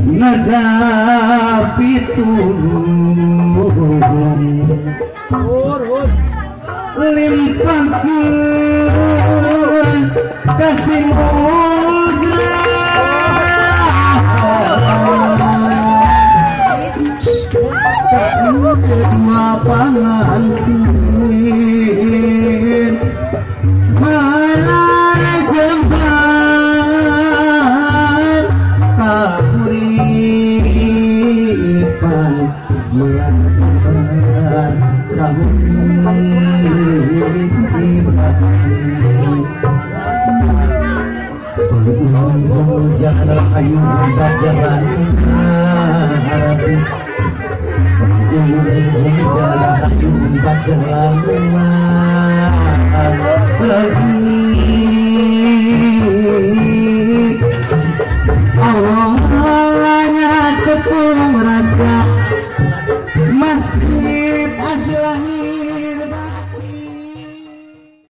nada pitulung limpahkeun kasih mugra kedua pangantin malar jembar kahuripan melancar tahun jangan ayu jalan harapi jangan ayu jalan lagi